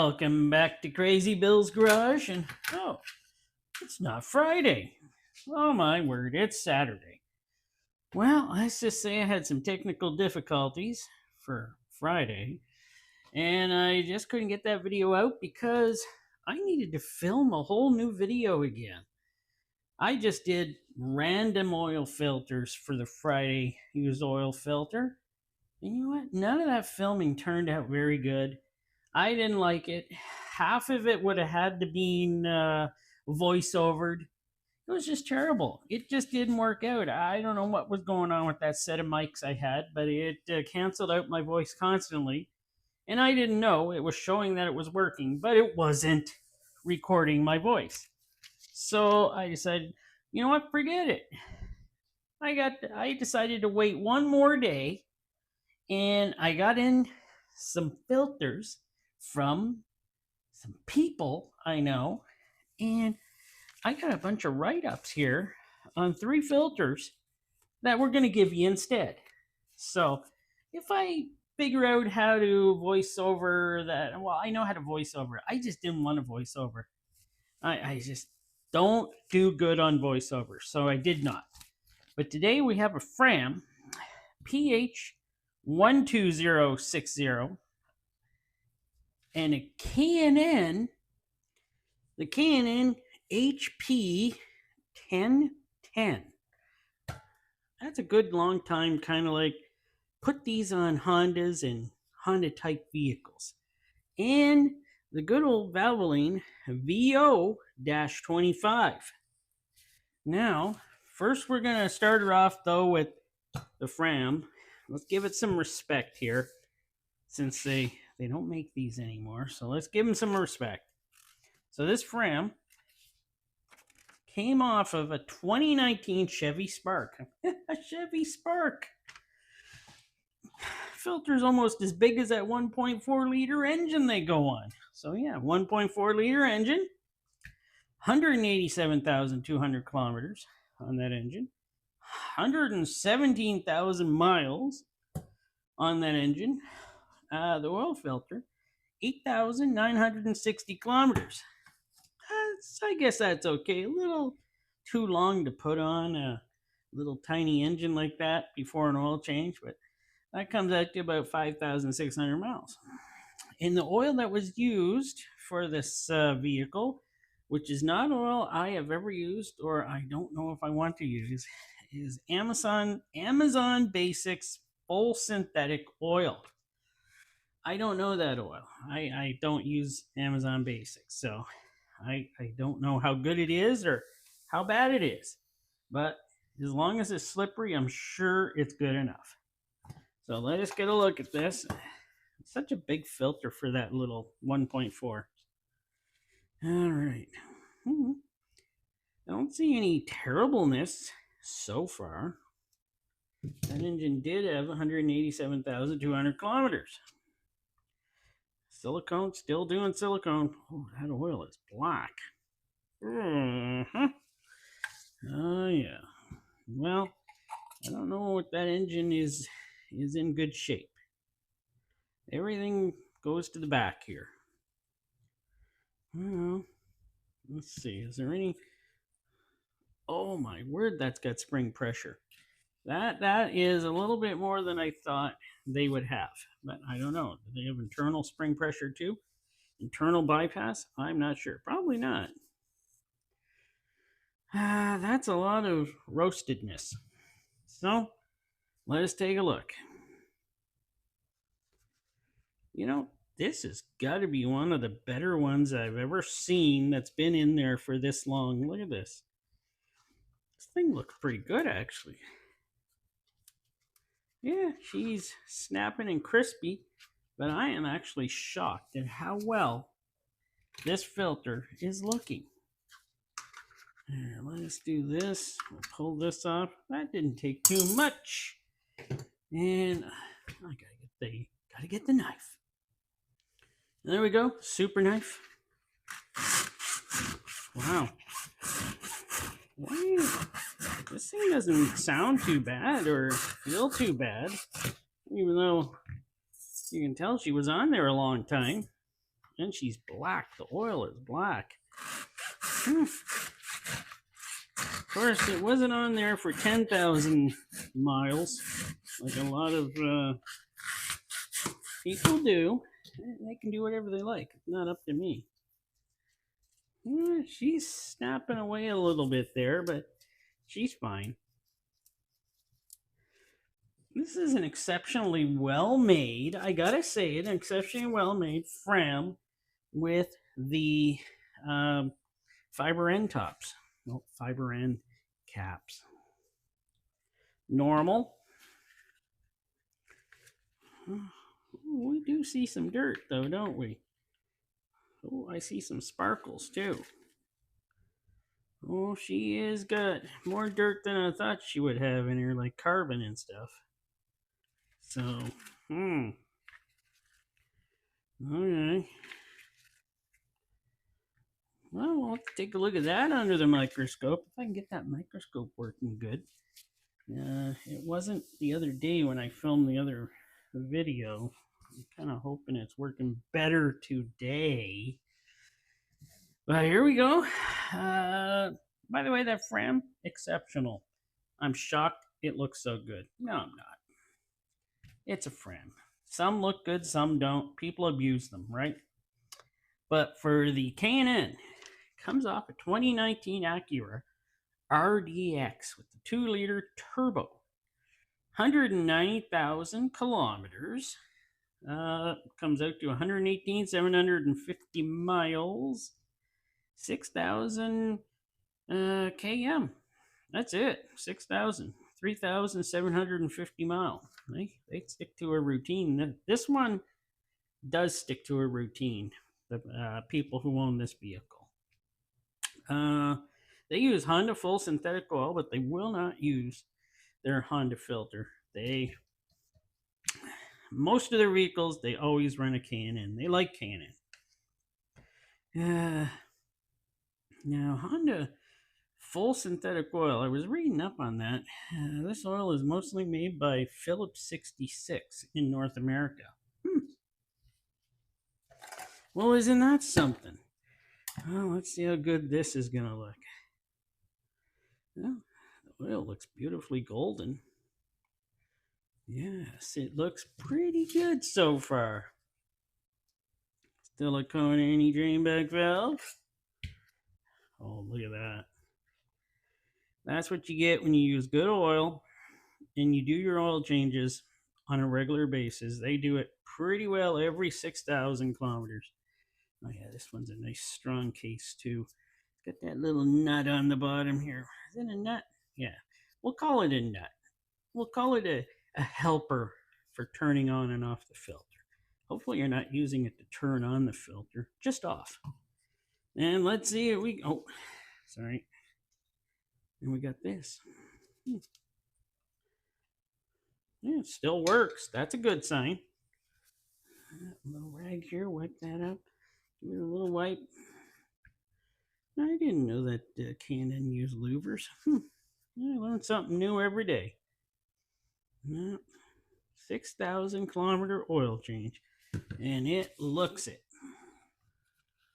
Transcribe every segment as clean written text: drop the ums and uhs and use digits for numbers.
Welcome back to Crazy Bill's Garage, and it's not Friday. Oh my word, it's Saturday. Well, let's just say I had some technical difficulties for Friday, and I just couldn't get that video out because I needed to film a whole new video again. I just did random oil filters for the Friday used oil filter, and you know what? None of that filming turned out very good. I didn't like it. Half of it would have had to be voiceovered. It was just terrible. It just didn't work out. I don't know what was going on with that set of mics I had, but it canceled out my voice constantly. And I didn't know. It was showing that it was working, but it wasn't recording my voice. So I decided, you know what, forget it. I decided to wait one more day, and I got in some filters from some people I know, and I got a bunch of write-ups here on 3 filters that we're going to give you instead. So if I figure out how to voice over that, well, I know how to voice over. I just didn't want to voice over. I just don't do good on voiceover, so I did not. But today we have a Fram PH12060 and a K&N, the K&N HP 1010. That's a good long time, kind of like put these on Hondas and Honda type vehicles. And the good old Valvoline VO-25. Now, first we're going to start her off though with the Fram. Let's give it some respect here, since they don't make these anymore. So let's give them some respect. So this Fram came off of a 2019 Chevy Spark. A Chevy Spark. Filter's almost as big as that 1.4 liter engine they go on. So yeah, 1.4 liter engine, 187,200 kilometers on that engine, 117,000 miles on that engine. The oil filter, 8,960 kilometers. I guess that's okay. A little too long to put on a little tiny engine like that before an oil change, but that comes out to about 5,600 miles. And the oil that was used for this vehicle, which is not oil I have ever used, or I don't know if I want to use, is Amazon Basics full synthetic oil. I don't know that oil. I don't use Amazon Basics, so I don't know how good it is or how bad it is. But as long as it's slippery, I'm sure it's good enough. So let us get a look at this. It's such a big filter for that little 1.4. All right. I don't see any terribleness so far. That engine did have 187,200 kilometers. Silicone, still doing silicone. Oh, that oil is black. Oh, yeah. Well, I don't know if that engine is in good shape. Everything goes to the back here. Well, let's see. Is there any... Oh, my word, that's got spring pressure. That is a little bit more than I thought they would have. But I don't know. Do they have internal spring pressure too? Internal bypass? I'm not sure. Probably not. That's a lot of roastedness. So, let us take a look. You know, this has got to be one of the better ones I've ever seen that's been in there for this long. Look at this. This thing looks pretty good, actually. Yeah, she's snapping and crispy, but I am actually shocked at how well this filter is looking. Here, let us do this. We'll pull this off. That didn't take too much. And I gotta get the knife. There we go, super knife. Wow. Wow. This thing doesn't sound too bad or feel too bad, even though you can tell she was on there a long time. And she's black. The oil is black. Of course, it wasn't on there for 10,000 miles, like a lot of people do. They can do whatever they like. It's not up to me. She's snapping away a little bit there, but she's fine. This is an exceptionally well made, I gotta say it, an exceptionally well made Fram with the fiber end tops. Well, fiber end caps. Normal. We do see some dirt though, don't we? Oh, I see some sparkles too. Oh, she is good. More dirt than I thought she would have in here, like carbon and stuff. So, okay. Well, we'll have to take a look at that under the microscope. If I can get that microscope working good. It wasn't the other day when I filmed the other video. I'm kind of hoping it's working better today. But here we go. By the way, that Fram, exceptional. I'm shocked it looks so good. No, I'm not. It's a Fram. Some look good, some don't. People abuse them, right? But for the K&N, comes off a 2019 Acura RDX with the 2-liter turbo. 190,000 kilometers. Comes out to 118,750 miles. 6,000 km. That's it. 6,000. 3,750 miles. They stick to a routine. This one does stick to a routine. The people who own this vehicle. They use Honda full synthetic oil, but they will not use their Honda filter. Most of their vehicles, they always run a K&N. They like K&N. Now, Honda full synthetic oil, I was reading up on that. This oil is mostly made by Phillips 66 in North America. Well, isn't that something? Well, let's see how good this is going to look. Well, the oil looks beautifully golden. Yes, it looks pretty good so far. Silicone anti-drain bag valve. Oh, look at that. That's what you get when you use good oil and you do your oil changes on a regular basis. They do it pretty well every 6,000 kilometers. Oh yeah, this one's a nice strong case too. It's got that little nut on the bottom here. Is it a nut? Yeah, we'll call it a nut. We'll call it a helper for turning on and off the filter. Hopefully you're not using it to turn on the filter, just off. And let's see if we, oh, sorry. And we got this. Yeah, it still works. That's a good sign. A little rag here, wipe that up. Give it a little wipe. I didn't know that K&N used louvers. I learn something new every day. 6,000 kilometer oil change. And it looks it.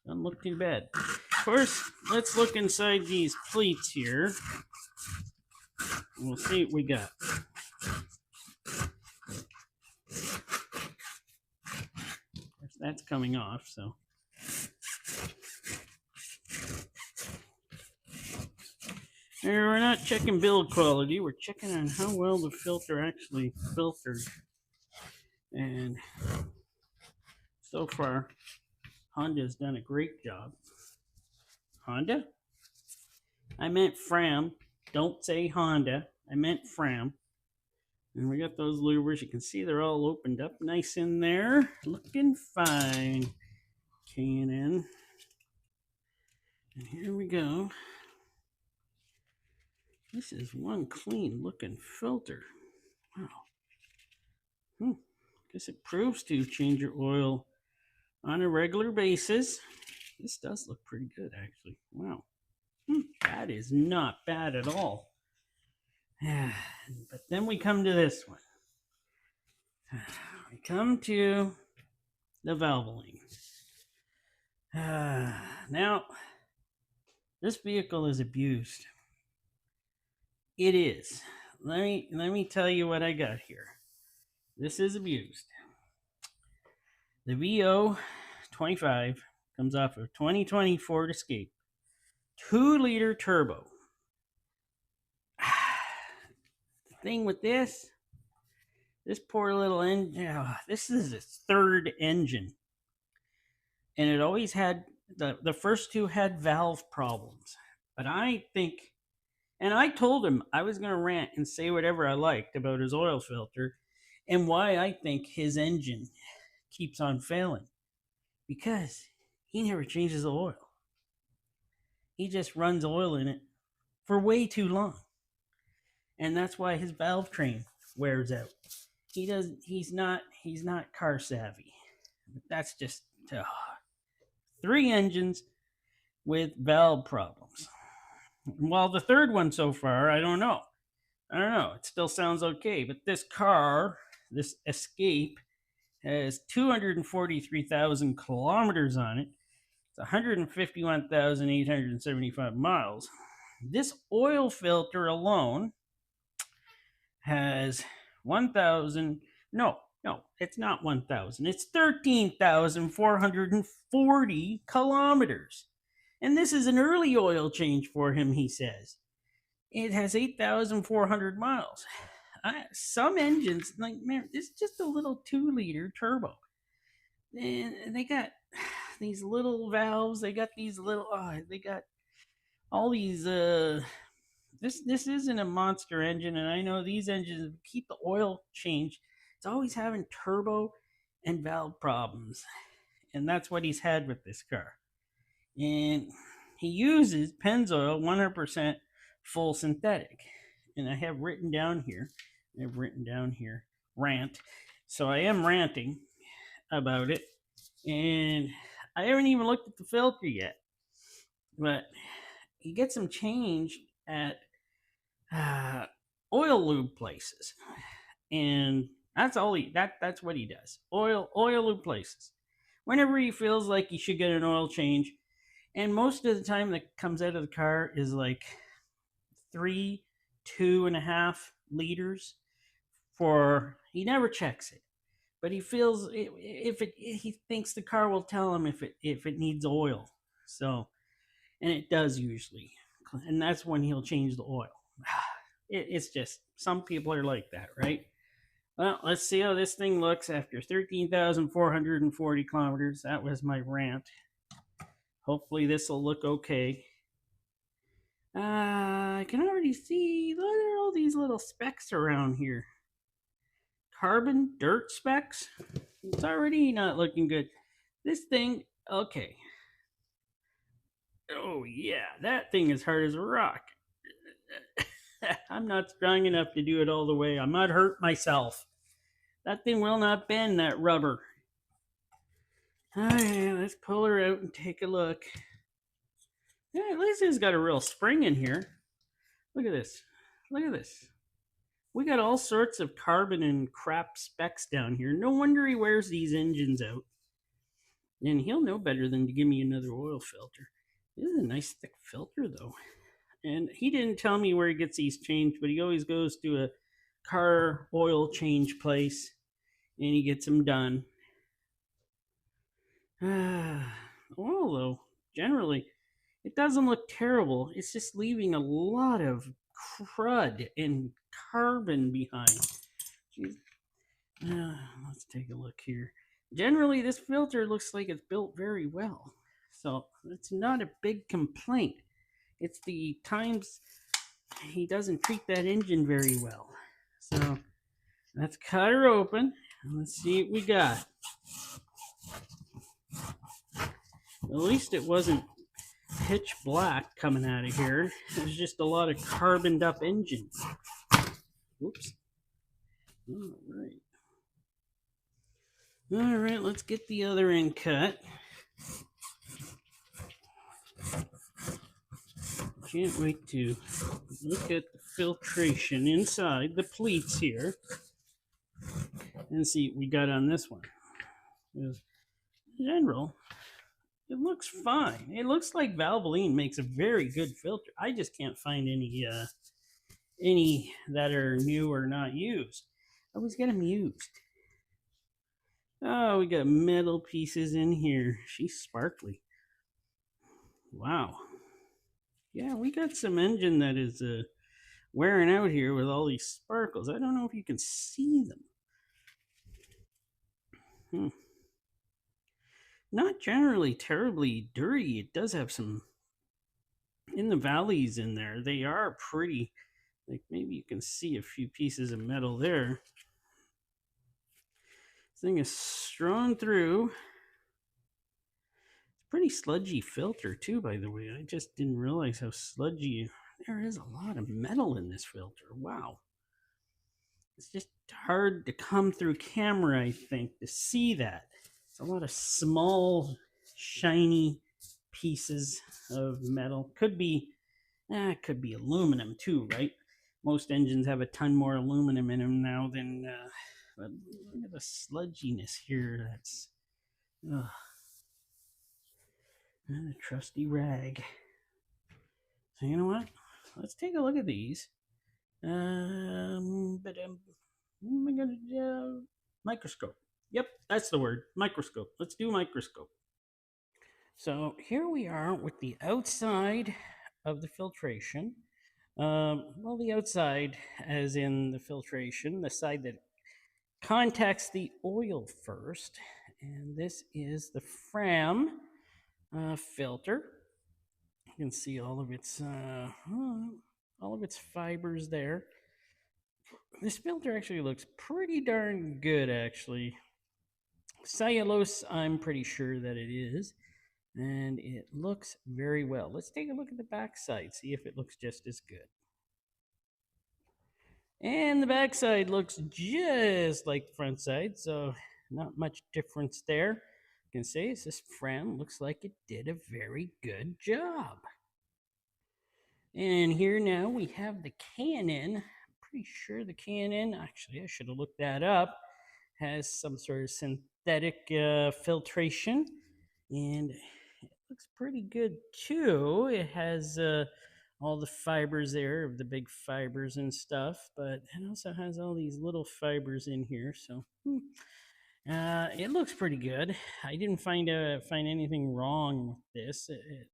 Doesn't look too bad. Of course, let's look inside these pleats here. We'll see what we got. Of course, that's coming off, so. We're not checking build quality. We're checking on how well the filter actually filtered. And so far, Honda's done a great job. Honda? I meant Fram. Don't say Honda. I meant Fram. And we got those louvers. You can see they're all opened up nice in there. Looking fine. K&N. And here we go. This is one clean looking filter. Wow. Guess it proves to change your oil on a regular basis. This does look pretty good, actually. Wow. That is not bad at all. But then we come to this one. We come to the valvoline. Now, this vehicle is abused. It is. Let me tell you what I got here. This is abused. The VO 25 comes off of 2020 Ford Escape, 2-liter turbo. The thing with this poor little engine, this is its third engine, and it always had the first two had valve problems. But I think, and I told him I was going to rant and say whatever I liked about his oil filter and why I think his engine keeps on failing, because he never changes the oil. He just runs oil in it for way too long, and that's why his valve train wears out. He's not car savvy. That's just 3 engines with valve problems. While the third one so far, I don't know. It still sounds okay, but this car, this Escape, has 243,000 kilometers on it. It's 151,875 miles. This oil filter alone has 1,000. No, it's not 1,000. It's 13,440 kilometers. And this is an early oil change for him, he says. It has 8,400 miles. Some engines, like, man, it's just a little 2-liter turbo. And they got these little valves. They got these little, they got all these, this isn't a monster engine. And I know these engines keep the oil change. It's always having turbo and valve problems. And that's what he's had with this car. And he uses Pennzoil 100% full synthetic. And I have written down here, rant. So I am ranting about it. And I haven't even looked at the filter yet. But he gets them changed at oil lube places. And that's all that's what he does. Oil lube places. Whenever he feels like he should get an oil change. And most of the time that comes out of the car is like 2.5 liters. He never checks it, but he feels he thinks the car will tell him if it needs oil. So, and it does usually, and that's when he'll change the oil. It's just, some people are like that, right? Well, let's see how this thing looks after 13,440 kilometers. That was my rant. Hopefully this will look okay. I can already see, look at all these little specks around here. Carbon dirt specks. It's already not looking good. This thing, okay. Oh yeah, that thing is hard as a rock. I'm not strong enough to do it all the way. I might hurt myself. That thing will not bend, that rubber. Alright, let's pull her out and take a look. Yeah, at least it's got a real spring in here. Look at this. We got all sorts of carbon and crap specks down here. No wonder he wears these engines out. And he'll know better than to give me another oil filter. This is a nice thick filter though. And he didn't tell me where he gets these changed, but he always goes to a car oil change place and he gets them done. Oil though, generally, it doesn't look terrible. It's just leaving a lot of crud and carbon behind. Let's take a look here. Generally, this filter looks like it's built very well. So it's not a big complaint. It's the times he doesn't treat that engine very well. So let's cut her open and let's see what we got. At least it wasn't pitch black coming out of here. There's just a lot of carboned up engine. Whoops. All right, let's get the other end cut. Can't wait to look at the filtration inside the pleats here and see what we got on this one. In general, It looks fine. It looks like Valvoline makes a very good filter. I just can't find any that are new or not used. I always get them used. Oh, we got metal pieces in here. She's sparkly. Wow. Yeah, we got some engine that is wearing out here with all these sparkles. I don't know if you can see them. Hmm. Not generally terribly dirty. It does have some in the valleys in there. They are pretty. Like maybe you can see a few pieces of metal there. This thing is strung through. It's pretty sludgy filter too, by the way. I just didn't realize how sludgy. There is a lot of metal in this filter. Wow. It's just hard to come through camera, I think, to see that. It's a lot of small, shiny pieces of metal. It could be aluminum too, right? Most engines have a ton more aluminum in them now than. But look at the sludginess here. That's and a trusty rag. So you know what? Let's take a look at these. But I'm gonna microscope. Yep, that's the word. Microscope. Let's do microscope. So here we are with the outside of the filtration. Well, the outside, as in the filtration, the side that contacts the oil first, and this is the Fram filter. You can see all of its fibers there. This filter actually looks pretty darn good, actually. Cellulose, I'm pretty sure that it is, and it looks very well. Let's take a look at the back side, see if it looks just as good. And the back side looks just like the front side, so not much difference there. I can say this Fram looks like it did a very good job. And here now we have the Canon. I'm pretty sure the Canon, actually, I should have looked that up, has some sort of synthetic filtration. And it looks pretty good too. It has all the fibers there of the big fibers and stuff, but it also has all these little fibers in here. So it looks pretty good. I didn't find anything wrong with this. It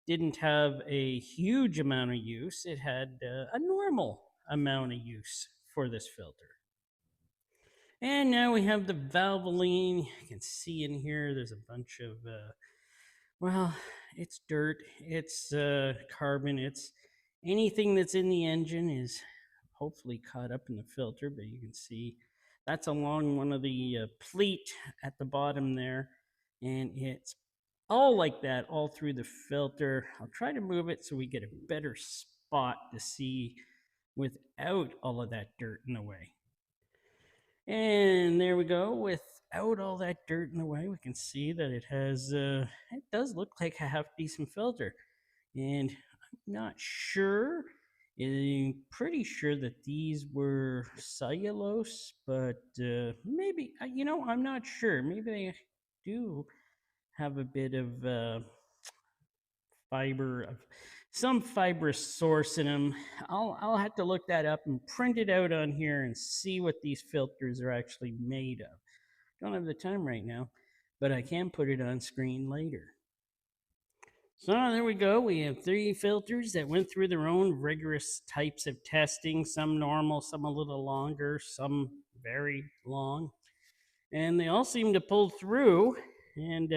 didn't have a huge amount of use. It had a normal amount of use for this filter. And now we have the Valvoline. You can see in here there's a bunch of, well, it's dirt, it's carbon, it's anything that's in the engine is hopefully caught up in the filter, but you can see that's along one of the pleat at the bottom there. And it's all like that all through the filter. I'll try to move it so we get a better spot to see without all of that dirt in the way. And there we go. Without all that dirt in the way, we can see that it does look like a half decent filter. And I'm not sure. I'm pretty sure that these were cellulose, but maybe, I'm not sure. Maybe they do have a bit of fiber of some fibrous source in them. I'll have to look that up and print it out on here and see what these filters are actually made of. Don't have the time right now, but I can put it on screen later. So there we go. We have 3 filters that went through their own rigorous types of testing, some normal, some a little longer, some very long. And they all seem to pull through. And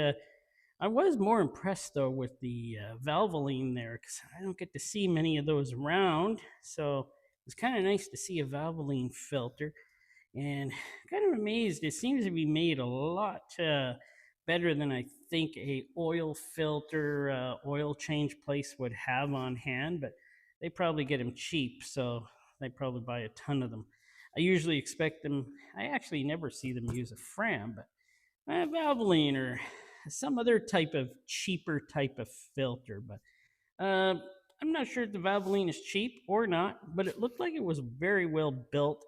I was more impressed though with the Valvoline there because I don't get to see many of those around. So it's kind of nice to see a Valvoline filter, and kind of amazed. It seems to be made a lot better than I think a oil filter, oil change place would have on hand. But they probably get them cheap, so they probably buy a ton of them. I usually expect them. I actually never see them use a Fram, but Valvoline or some other type of cheaper type of filter. But I'm not sure if the Valvoline is cheap or not, but it looked like it was very well built.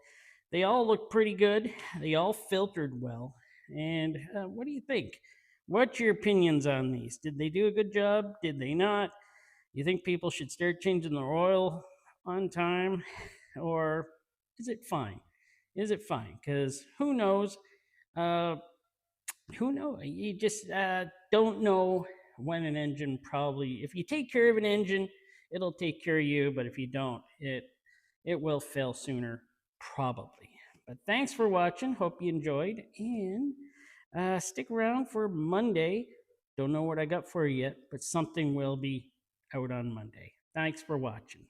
They all look pretty good. They all filtered well. And what do you think? What's your opinions on these? Did they do a good job? Did they not? You think people should start changing their oil on time? Or is it fine? Is it fine? Because who knows? Uh, who knows? You just don't know when an engine probably. If you take care of an engine, it'll take care of you. But if you don't, it will fail sooner, probably. But thanks for watching. Hope you enjoyed, and stick around for Monday. Don't know what I got for you yet, but something will be out on Monday. Thanks for watching.